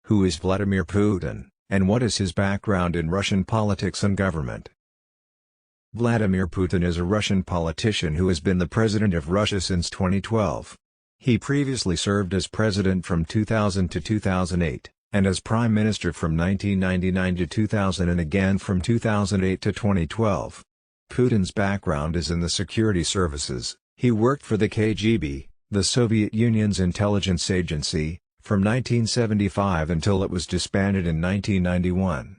Who is Vladimir Putin, and what is his background in Russian politics and government? Vladimir Putin is a Russian politician who has been the president of Russia since 2012. He previously served as president from 2000 to 2008, and as prime minister from 1999 to 2000 and again from 2008 to 2012. Putin's background is in the security services. He worked for the KGB, the Soviet Union's intelligence agency, from 1975 until it was disbanded in 1991.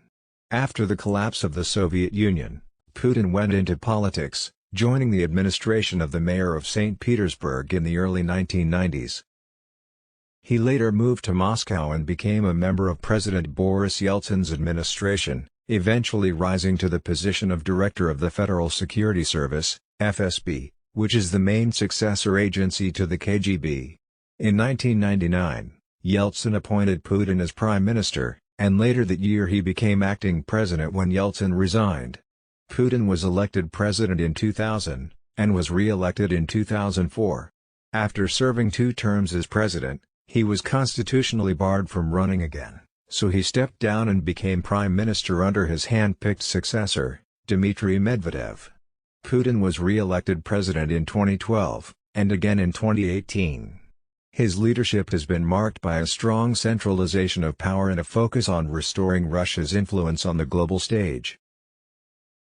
After the collapse of the Soviet Union, Putin went into politics, joining the administration of the mayor of St. Petersburg in the early 1990s. He later moved to Moscow and became a member of President Boris Yeltsin's administration, eventually rising to the position of Director of the Federal Security Service, FSB, which is the main successor agency to the KGB. In 1999, Yeltsin appointed Putin as prime minister, and later that year he became acting president when Yeltsin resigned. Putin was elected president in 2000, and was re-elected in 2004. After serving 2 terms as president, he was constitutionally barred from running again, so he stepped down and became prime minister under his hand-picked successor, Dmitry Medvedev. Putin was re-elected president in 2012, and again in 2018. His leadership has been marked by a strong centralization of power and a focus on restoring Russia's influence on the global stage.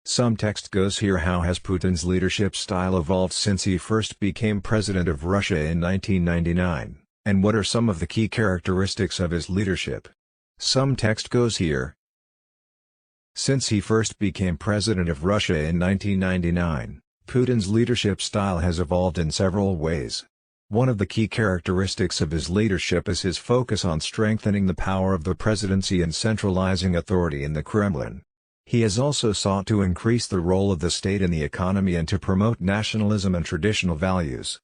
Some text goes here. How has Putin's leadership style evolved since he first became president of Russia in 1999, and what are some of the key characteristics of his leadership? Some text goes here. Since he first became president of Russia in 1999, Putin's leadership style has evolved in several ways. One of the key characteristics of his leadership is his focus on strengthening the power of the presidency and centralizing authority in the Kremlin. He has also sought to increase the role of the state in the economy and to promote nationalism and traditional values.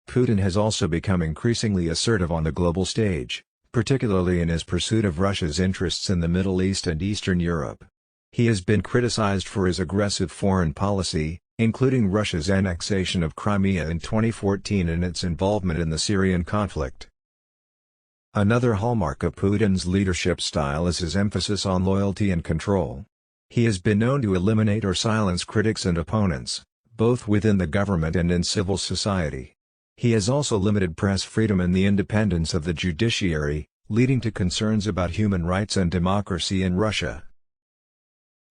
Putin has also become increasingly assertive on the global stage, particularly in his pursuit of Russia's interests in the Middle East and Eastern Europe. He has been criticized for his aggressive foreign policy, including Russia's annexation of Crimea in 2014 and its involvement in the Syrian conflict. Another hallmark of Putin's leadership style is his emphasis on loyalty and control. He has been known to eliminate or silence critics and opponents, both within the government and in civil society. He has also limited press freedom and the independence of the judiciary, leading to concerns about human rights and democracy in Russia.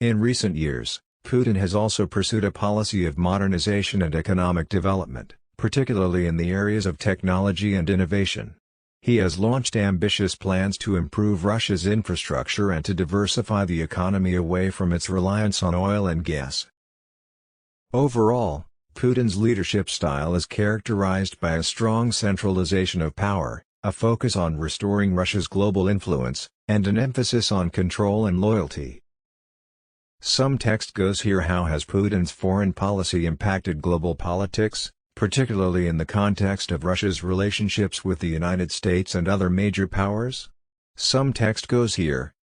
In recent years, Putin has also pursued a policy of modernization and economic development, particularly in the areas of technology and innovation. He has launched ambitious plans to improve Russia's infrastructure and to diversify the economy away from its reliance on oil and gas. Overall, Putin's leadership style is characterized by a strong centralization of power, a focus on restoring Russia's global influence, and an emphasis on control and loyalty. Some text goes here. How has Putin's foreign policy impacted global politics, particularly in the context of Russia's relationships with the United States and other major powers? Some text goes here.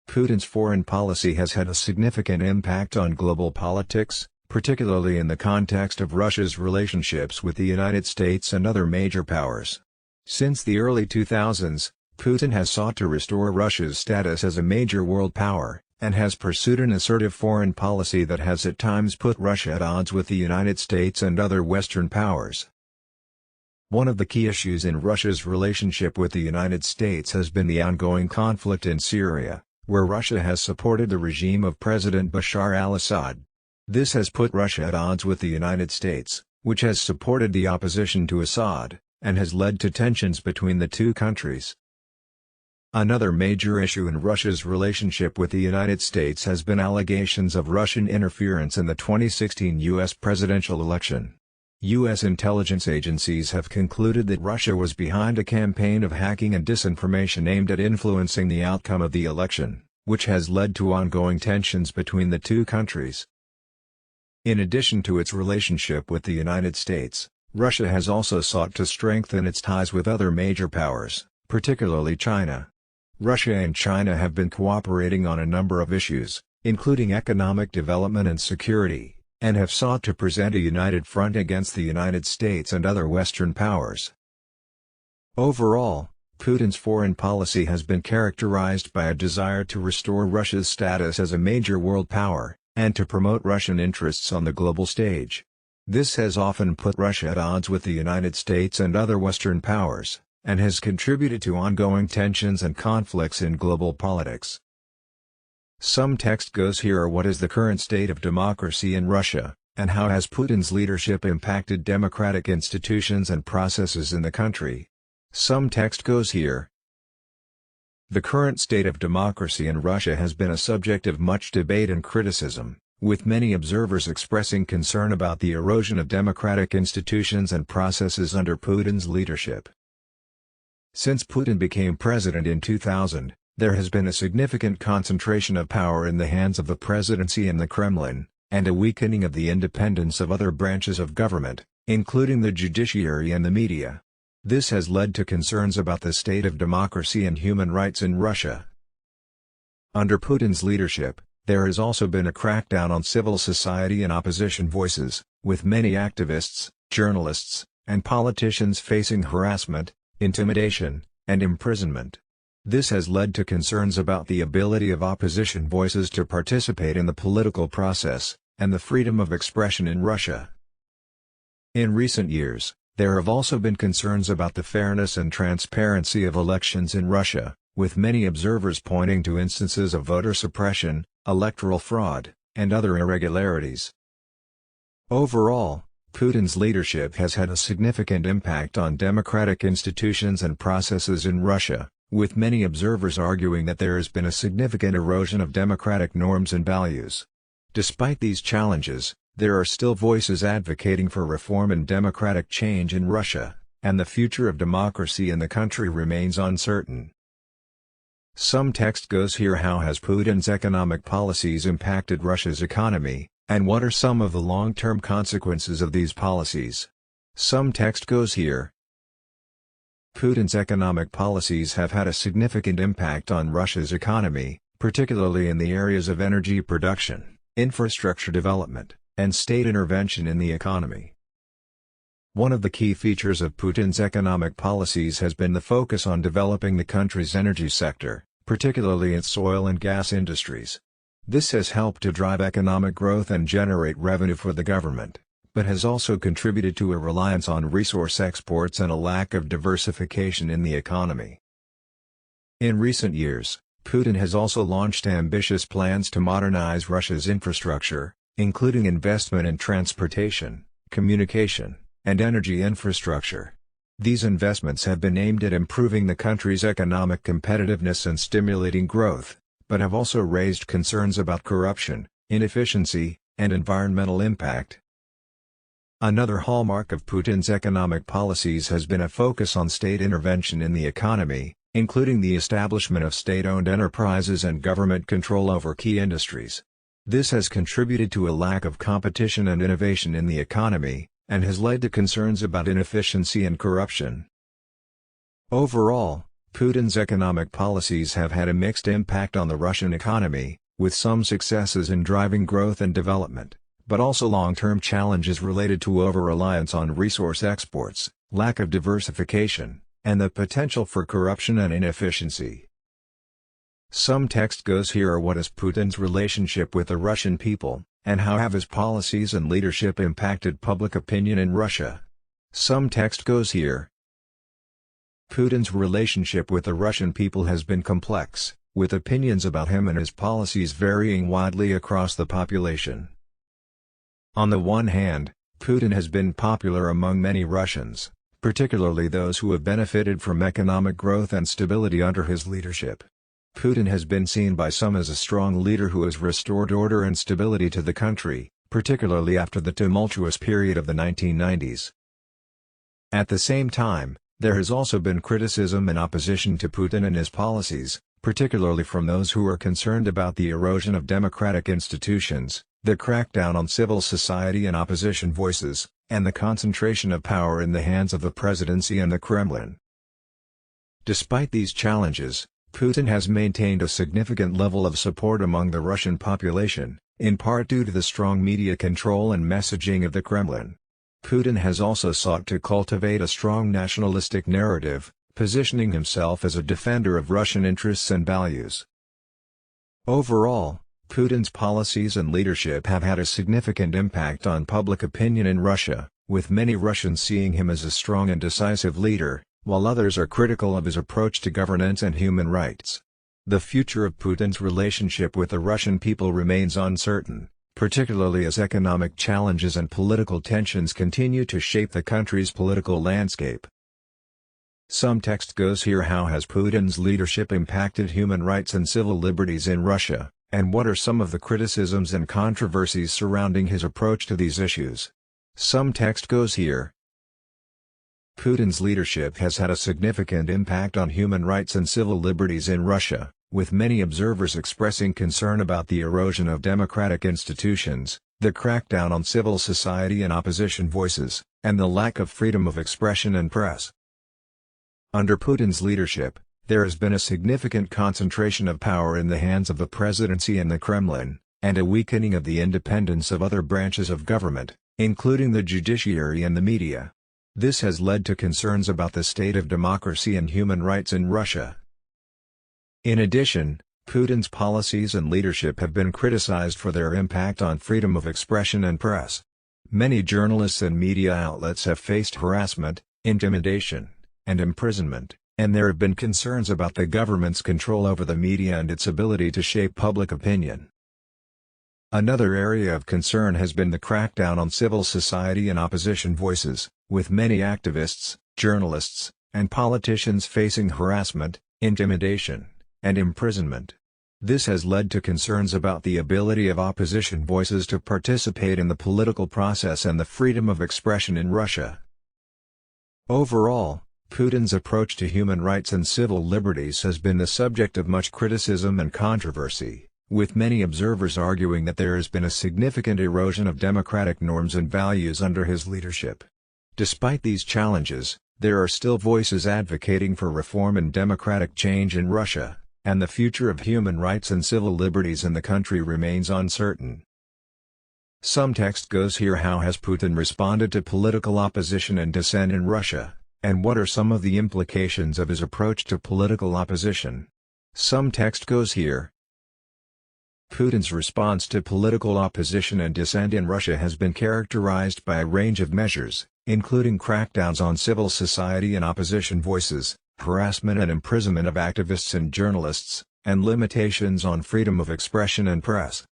Putin's foreign policy has had a significant impact on global politics, particularly in the context of Russia's relationships with the United States and other major powers. Since the early 2000s, Putin has sought to restore Russia's status as a major world power, and has pursued an assertive foreign policy that has at times put Russia at odds with the United States and other Western powers. One of the key issues in Russia's relationship with the United States has been the ongoing conflict in Syria, where Russia has supported the regime of President Bashar al-Assad. This has put Russia at odds with the United States, which has supported the opposition to Assad, and has led to tensions between the two countries. Another major issue in Russia's relationship with the United States has been allegations of Russian interference in the 2016 U.S. presidential election. U.S. intelligence agencies have concluded that Russia was behind a campaign of hacking and disinformation aimed at influencing the outcome of the election, which has led to ongoing tensions between the two countries. In addition to its relationship with the United States, Russia has also sought to strengthen its ties with other major powers, particularly China. Russia and China have been cooperating on a number of issues, including economic development and security, and have sought to present a united front against the United States and other Western powers. Overall, Putin's foreign policy has been characterized by a desire to restore Russia's status as a major world power, and to promote Russian interests on the global stage. This has often put Russia at odds with the United States and other Western powers, and has contributed to ongoing tensions and conflicts in global politics. Some text goes here. What is the current state of democracy in Russia, and how has Putin's leadership impacted democratic institutions and processes in the country? Some text goes here. The current state of democracy in Russia has been a subject of much debate and criticism, with many observers expressing concern about the erosion of democratic institutions and processes under Putin's leadership. Since Putin became president in 2000, there has been a significant concentration of power in the hands of the presidency and the Kremlin, and a weakening of the independence of other branches of government, including the judiciary and the media. This has led to concerns about the state of democracy and human rights in Russia. Under Putin's leadership, there has also been a crackdown on civil society and opposition voices, with many activists, journalists, and politicians facing harassment, intimidation, and imprisonment. This has led to concerns about the ability of opposition voices to participate in the political process, and the freedom of expression in Russia. In recent years, there have also been concerns about the fairness and transparency of elections in Russia, with many observers pointing to instances of voter suppression, electoral fraud, and other irregularities. Overall, Putin's leadership has had a significant impact on democratic institutions and processes in Russia, with many observers arguing that there has been a significant erosion of democratic norms and values. Despite these challenges, there are still voices advocating for reform and democratic change in Russia, and the future of democracy in the country remains uncertain. Some text goes here. How has Putin's economic policies impacted Russia's economy, and what are some of the long-term consequences of these policies? Some text goes here. Putin's economic policies have had a significant impact on Russia's economy, particularly in the areas of energy production, infrastructure development, and state intervention in the economy. One of the key features of Putin's economic policies has been the focus on developing the country's energy sector, particularly its oil and gas industries. This has helped to drive economic growth and generate revenue for the government, but has also contributed to a reliance on resource exports and a lack of diversification in the economy. In recent years, Putin has also launched ambitious plans to modernize Russia's infrastructure, including investment in transportation, communication, and energy infrastructure. These investments have been aimed at improving the country's economic competitiveness and stimulating growth, but have also raised concerns about corruption, inefficiency, and environmental impact. Another hallmark of Putin's economic policies has been a focus on state intervention in the economy, including the establishment of state-owned enterprises and government control over key industries. This has contributed to a lack of competition and innovation in the economy, and has led to concerns about inefficiency and corruption. Overall, Putin's economic policies have had a mixed impact on the Russian economy, with some successes in driving growth and development, but also long-term challenges related to over-reliance on resource exports, lack of diversification, and the potential for corruption and inefficiency. Some text goes here. What is Putin's relationship with the Russian people, and how have his policies and leadership impacted public opinion in Russia? Some text goes here. Putin's relationship with the Russian people has been complex, with opinions about him and his policies varying widely across the population. On the one hand, Putin has been popular among many Russians, particularly those who have benefited from economic growth and stability under his leadership. Putin has been seen by some as a strong leader who has restored order and stability to the country, particularly after the tumultuous period of the 1990s. At the same time, there has also been criticism and opposition to Putin and his policies, particularly from those who are concerned about the erosion of democratic institutions, the crackdown on civil society and opposition voices, and the concentration of power in the hands of the presidency and the Kremlin. Despite these challenges, Putin has maintained a significant level of support among the Russian population, in part due to the strong media control and messaging of the Kremlin. Putin has also sought to cultivate a strong nationalistic narrative, positioning himself as a defender of Russian interests and values. Overall, Putin's policies and leadership have had a significant impact on public opinion in Russia, with many Russians seeing him as a strong and decisive leader, while others are critical of his approach to governance and human rights. The future of Putin's relationship with the Russian people remains uncertain, particularly as economic challenges and political tensions continue to shape the country's political landscape. Some text goes here: how has Putin's leadership impacted human rights and civil liberties in Russia, and what are some of the criticisms and controversies surrounding his approach to these issues? Some text goes here. Putin's leadership has had a significant impact on human rights and civil liberties in Russia, with many observers expressing concern about the erosion of democratic institutions, the crackdown on civil society and opposition voices, and the lack of freedom of expression and press. Under Putin's leadership, there has been a significant concentration of power in the hands of the presidency and the Kremlin, and a weakening of the independence of other branches of government, including the judiciary and the media. This has led to concerns about the state of democracy and human rights in Russia. In addition, Putin's policies and leadership have been criticized for their impact on freedom of expression and press. Many journalists and media outlets have faced harassment, intimidation, and imprisonment, and there have been concerns about the government's control over the media and its ability to shape public opinion. Another area of concern has been the crackdown on civil society and opposition voices, with many activists, journalists, and politicians facing harassment, intimidation, and imprisonment. This has led to concerns about the ability of opposition voices to participate in the political process and the freedom of expression in Russia. Overall, Putin's approach to human rights and civil liberties has been the subject of much criticism and controversy, with many observers arguing that there has been a significant erosion of democratic norms and values under his leadership. Despite these challenges, there are still voices advocating for reform and democratic change in Russia, and the future of human rights and civil liberties in the country remains uncertain. Some text goes here: how has Putin responded to political opposition and dissent in Russia, and what are some of the implications of his approach to political opposition? Some text goes here. Putin's response to political opposition and dissent in Russia has been characterized by a range of measures, including crackdowns on civil society and opposition voices, harassment and imprisonment of activists and journalists, and limitations on freedom of expression and press.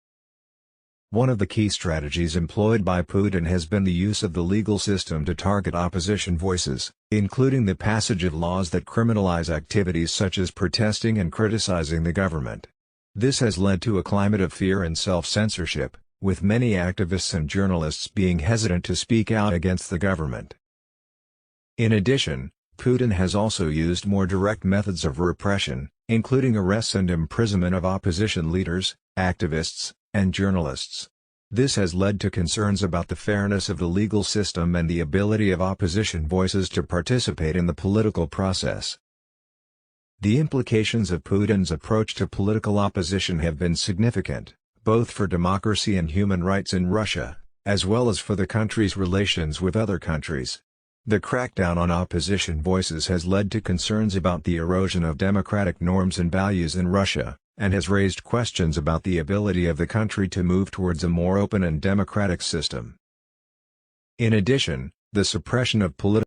One of the key strategies employed by Putin has been the use of the legal system to target opposition voices, including the passage of laws that criminalize activities such as protesting and criticizing the government. This has led to a climate of fear and self-censorship, with many activists and journalists being hesitant to speak out against the government. In addition, Putin has also used more direct methods of repression, including arrests and imprisonment of opposition leaders, activists, and journalists. This has led to concerns about the fairness of the legal system and the ability of opposition voices to participate in the political process. The implications of Putin's approach to political opposition have been significant, both for democracy and human rights in Russia, as well as for the country's relations with other countries. The crackdown on opposition voices has led to concerns about the erosion of democratic norms and values in Russia, and has raised questions about the ability of the country to move towards a more open and democratic system. In addition, the suppression of political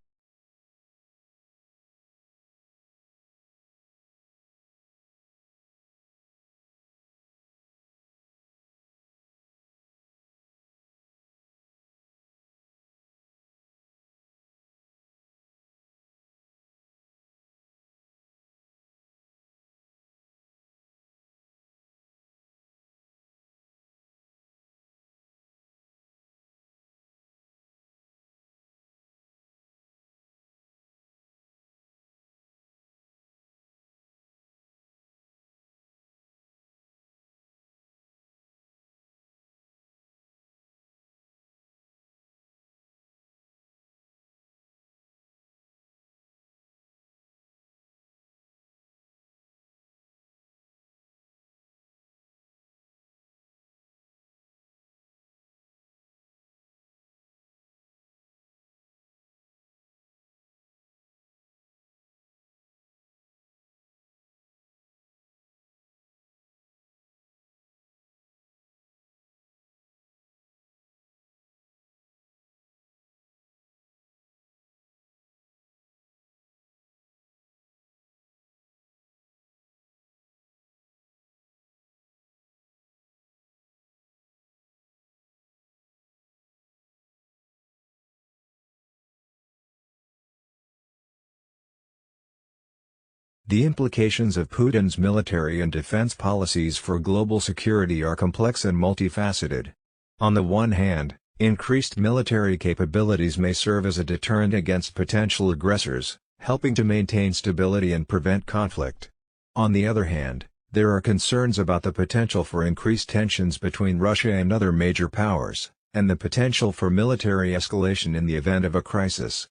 The implications of Putin's military and defense policies for global security are complex and multifaceted. On the one hand, increased military capabilities may serve as a deterrent against potential aggressors, helping to maintain stability and prevent conflict. On the other hand, there are concerns about the potential for increased tensions between Russia and other major powers, and the potential for military escalation in the event of a crisis.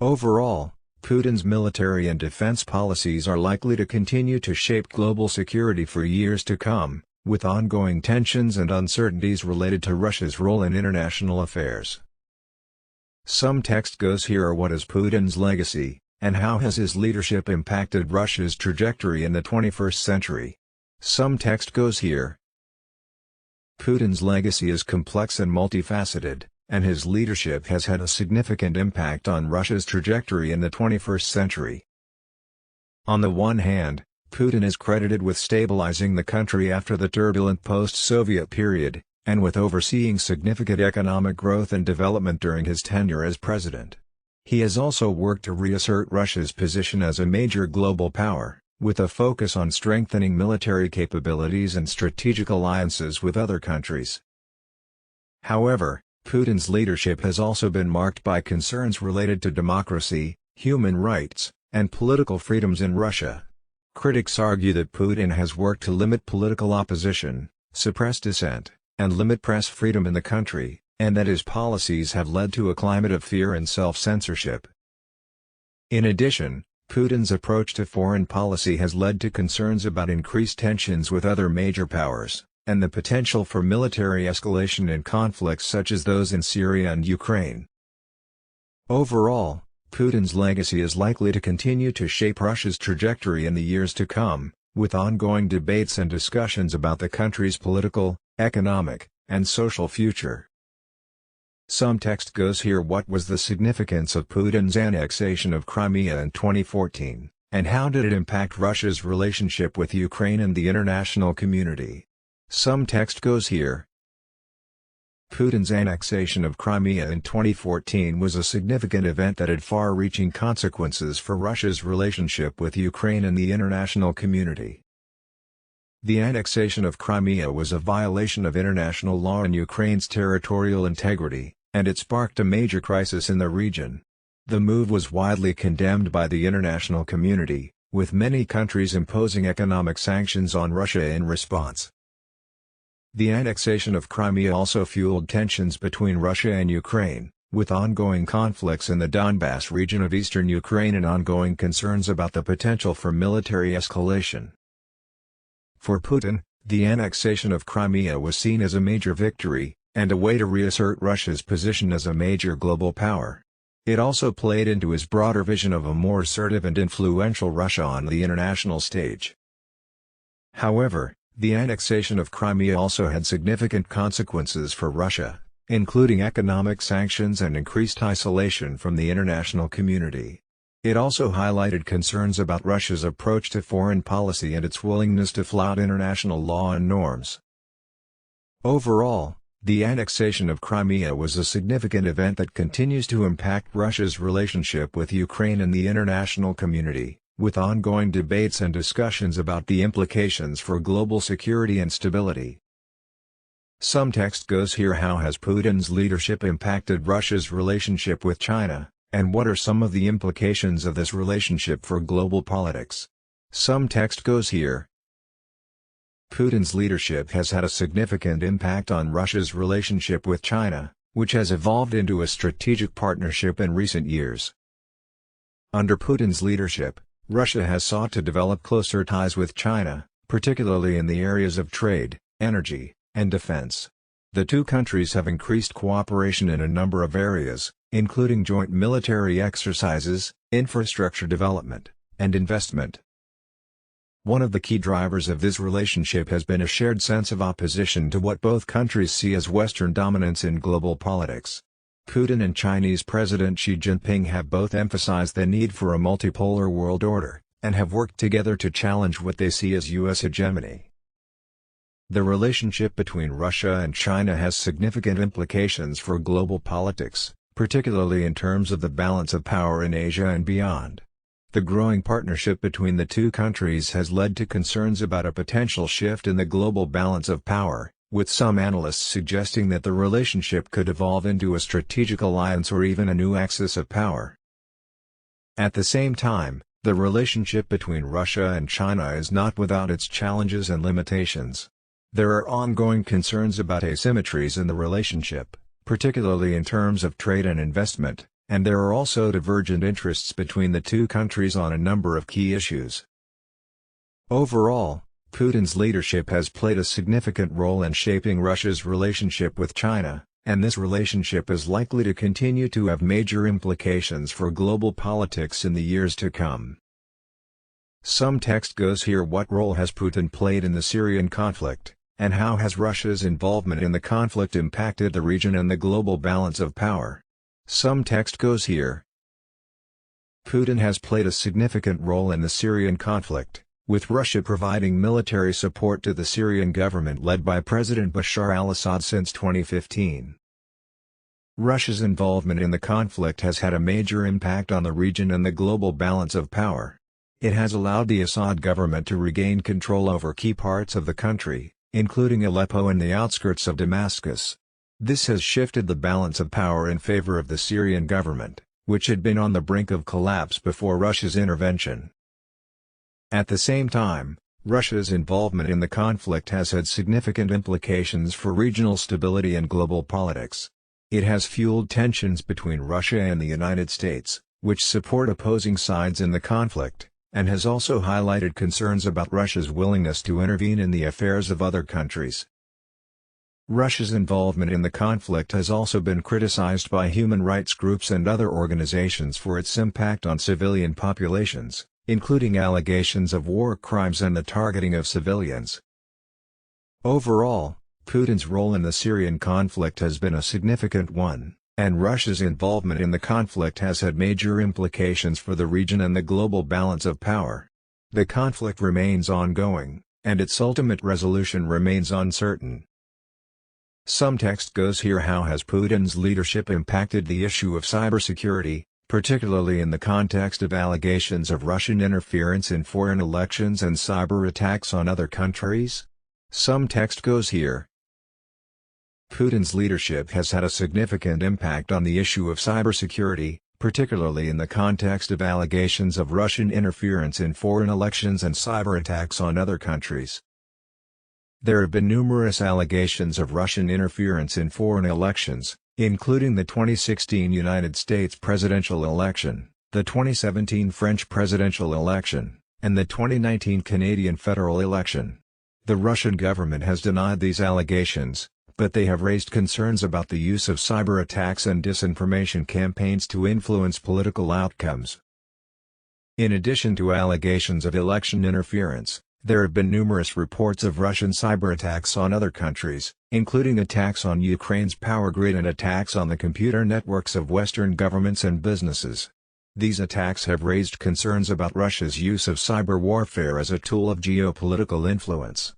Overall, Putin's military and defense policies are likely to continue to shape global security for years to come, with ongoing tensions and uncertainties related to Russia's role in international affairs. Some text goes here. What is Putin's legacy, and how has his leadership impacted Russia's trajectory in the 21st century? Some text goes here. Putin's legacy is complex and multifaceted, and his leadership has had a significant impact on Russia's trajectory in the 21st century. On the one hand, Putin is credited with stabilizing the country after the turbulent post-Soviet period, and with overseeing significant economic growth and development during his tenure as president. He has also worked to reassert Russia's position as a major global power, with a focus on strengthening military capabilities and strategic alliances with other countries. However, Putin's leadership has also been marked by concerns related to democracy, human rights, and political freedoms in Russia. Critics argue that Putin has worked to limit political opposition, suppress dissent, and limit press freedom in the country, and that his policies have led to a climate of fear and self-censorship. In addition, Putin's approach to foreign policy has led to concerns about increased tensions with other major powers, and the potential for military escalation in conflicts such as those in Syria and Ukraine. Overall, Putin's legacy is likely to continue to shape Russia's trajectory in the years to come, with ongoing debates and discussions about the country's political, economic, and social future. Some text goes here. What was the significance of Putin's annexation of Crimea in 2014, and how did it impact Russia's relationship with Ukraine and the international community? Some text goes here. Putin's annexation of Crimea in 2014 was a significant event that had far-reaching consequences for Russia's relationship with Ukraine and the international community. The annexation of Crimea was a violation of international law and Ukraine's territorial integrity, and it sparked a major crisis in the region. The move was widely condemned by the international community, with many countries imposing economic sanctions on Russia in response. The annexation of Crimea also fueled tensions between Russia and Ukraine, with ongoing conflicts in the Donbass region of eastern Ukraine and ongoing concerns about the potential for military escalation. For Putin, the annexation of Crimea was seen as a major victory, and a way to reassert Russia's position as a major global power. It also played into his broader vision of a more assertive and influential Russia on the international stage. However, the annexation of Crimea also had significant consequences for Russia, including economic sanctions and increased isolation from the international community. It also highlighted concerns about Russia's approach to foreign policy and its willingness to flout international law and norms. Overall, the annexation of Crimea was a significant event that continues to impact Russia's relationship with Ukraine and the international community, with ongoing debates and discussions about the implications for global security and stability. Some text goes here. How has Putin's leadership impacted Russia's relationship with China, and what are some of the implications of this relationship for global politics? Some text goes here. Putin's leadership has had a significant impact on Russia's relationship with China, which has evolved into a strategic partnership in recent years. Under Putin's leadership, Russia has sought to develop closer ties with China, particularly in the areas of trade, energy, and defense. The two countries have increased cooperation in a number of areas, including joint military exercises, infrastructure development, and investment. One of the key drivers of this relationship has been a shared sense of opposition to what both countries see as Western dominance in global politics. Putin and Chinese President Xi Jinping have both emphasized the need for a multipolar world order, and have worked together to challenge what they see as U.S. hegemony. The relationship between Russia and China has significant implications for global politics, particularly in terms of the balance of power in Asia and beyond. The growing partnership between the two countries has led to concerns about a potential shift in the global balance of power, with some analysts suggesting that the relationship could evolve into a strategic alliance or even a new axis of power. At the same time, the relationship between Russia and China is not without its challenges and limitations. There are ongoing concerns about asymmetries in the relationship, particularly in terms of trade and investment, and there are also divergent interests between the two countries on a number of key issues. Overall, Putin's leadership has played a significant role in shaping Russia's relationship with China, and this relationship is likely to continue to have major implications for global politics in the years to come. Some text goes here: what role has Putin played in the Syrian conflict, and how has Russia's involvement in the conflict impacted the region and the global balance of power? Some text goes here. Putin has played a significant role in the Syrian conflict, with Russia providing military support to the Syrian government led by President Bashar al-Assad since 2015. Russia's involvement in the conflict has had a major impact on the region and the global balance of power. It has allowed the Assad government to regain control over key parts of the country, including Aleppo and the outskirts of Damascus. This has shifted the balance of power in favor of the Syrian government, which had been on the brink of collapse before Russia's intervention. At the same time, Russia's involvement in the conflict has had significant implications for regional stability and global politics. It has fueled tensions between Russia and the United States, which support opposing sides in the conflict, and has also highlighted concerns about Russia's willingness to intervene in the affairs of other countries. Russia's involvement in the conflict has also been criticized by human rights groups and other organizations for its impact on civilian populations, including allegations of war crimes and the targeting of civilians. Overall, Putin's role in the Syrian conflict has been a significant one, and Russia's involvement in the conflict has had major implications for the region and the global balance of power. The conflict remains ongoing, and its ultimate resolution remains uncertain. Some text goes here: how has Putin's leadership impacted the issue of cybersecurity, particularly in the context of allegations of Russian interference in foreign elections and cyber attacks on other countries? Some text goes here. Putin's leadership has had a significant impact on the issue of cybersecurity, particularly in the context of allegations of Russian interference in foreign elections and cyber attacks on other countries. There have been numerous allegations of Russian interference in foreign elections, including the 2016 United States presidential election, the 2017 French presidential election, and the 2019 Canadian federal election. The Russian government has denied these allegations, but they have raised concerns about the use of cyber attacks and disinformation campaigns to influence political outcomes. In addition to allegations of election interference, there have been numerous reports of Russian cyber attacks on other countries, including attacks on Ukraine's power grid and attacks on the computer networks of Western governments and businesses. These attacks have raised concerns about Russia's use of cyber warfare as a tool of geopolitical influence.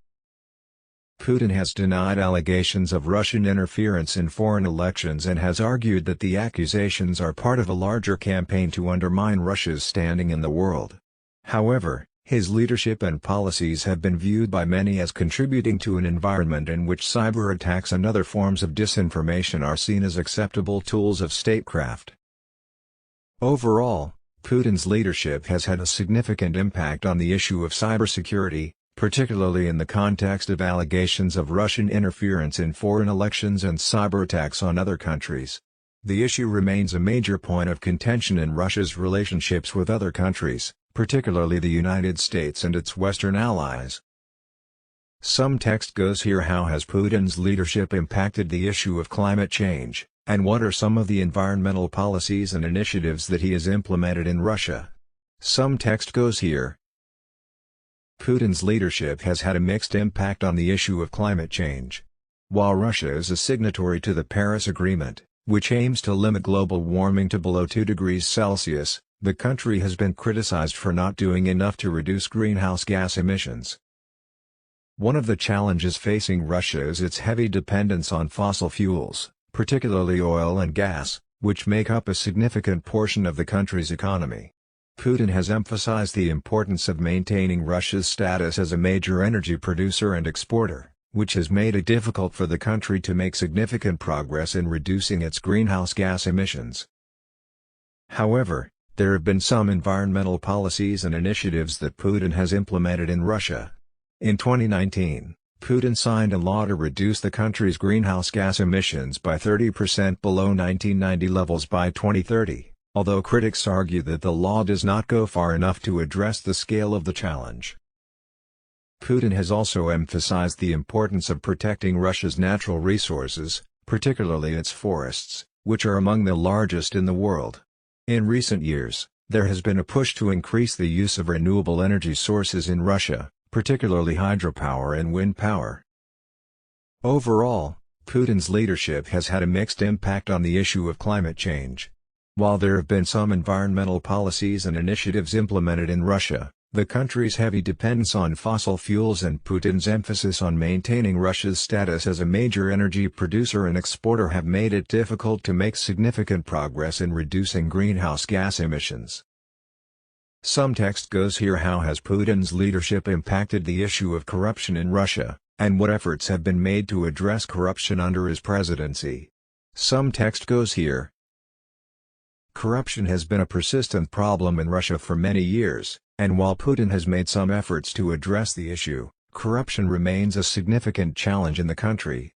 Putin has denied allegations of Russian interference in foreign elections and has argued that the accusations are part of a larger campaign to undermine Russia's standing in the world. However, his leadership and policies have been viewed by many as contributing to an environment in which cyber attacks and other forms of disinformation are seen as acceptable tools of statecraft. Overall, Putin's leadership has had a significant impact on the issue of cybersecurity, particularly in the context of allegations of Russian interference in foreign elections and cyber attacks on other countries. The issue remains a major point of contention in Russia's relationships with other countries, particularly the United States and its Western allies. Some text goes here: how has Putin's leadership impacted the issue of climate change, and what are some of the environmental policies and initiatives that he has implemented in Russia? Some text goes here. Putin's leadership has had a mixed impact on the issue of climate change. While Russia is a signatory to the Paris Agreement, which aims to limit global warming to below 2 degrees Celsius, the country has been criticized for not doing enough to reduce greenhouse gas emissions. One of the challenges facing Russia is its heavy dependence on fossil fuels, particularly oil and gas, which make up a significant portion of the country's economy. Putin has emphasized the importance of maintaining Russia's status as a major energy producer and exporter, which has made it difficult for the country to make significant progress in reducing its greenhouse gas emissions. However, there have been some environmental policies and initiatives that Putin has implemented in Russia. In 2019, Putin signed a law to reduce the country's greenhouse gas emissions by 30% below 1990 levels by 2030, although critics argue that the law does not go far enough to address the scale of the challenge. Putin has also emphasized the importance of protecting Russia's natural resources, particularly its forests, which are among the largest in the world. In recent years, there has been a push to increase the use of renewable energy sources in Russia, particularly hydropower and wind power. Overall, Putin's leadership has had a mixed impact on the issue of climate change. While there have been some environmental policies and initiatives implemented in Russia, the country's heavy dependence on fossil fuels and Putin's emphasis on maintaining Russia's status as a major energy producer and exporter have made it difficult to make significant progress in reducing greenhouse gas emissions. Some text goes here: how has Putin's leadership impacted the issue of corruption in Russia, and what efforts have been made to address corruption under his presidency? Some text goes here. Corruption has been a persistent problem in Russia for many years, and while Putin has made some efforts to address the issue, corruption remains a significant challenge in the country.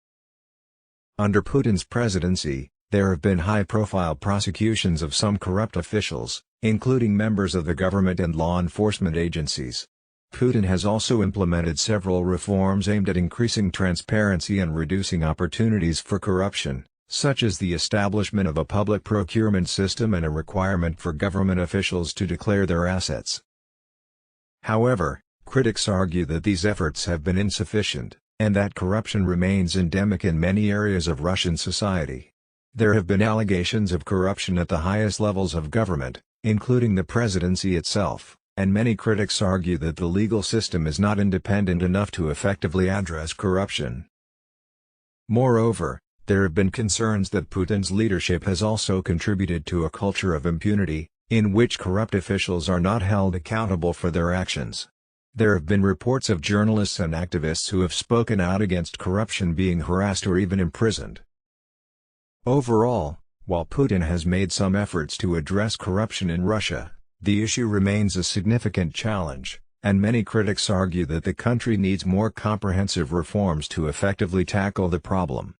Under Putin's presidency, there have been high-profile prosecutions of some corrupt officials, including members of the government and law enforcement agencies. Putin has also implemented several reforms aimed at increasing transparency and reducing opportunities for corruption, such as the establishment of a public procurement system and a requirement for government officials to declare their assets. However, critics argue that these efforts have been insufficient, and that corruption remains endemic in many areas of Russian society. There have been allegations of corruption at the highest levels of government, including the presidency itself, and many critics argue that the legal system is not independent enough to effectively address corruption. Moreover, there have been concerns that Putin's leadership has also contributed to a culture of impunity, in which corrupt officials are not held accountable for their actions. There have been reports of journalists and activists who have spoken out against corruption being harassed or even imprisoned. Overall, while Putin has made some efforts to address corruption in Russia, the issue remains a significant challenge, and many critics argue that the country needs more comprehensive reforms to effectively tackle the problem.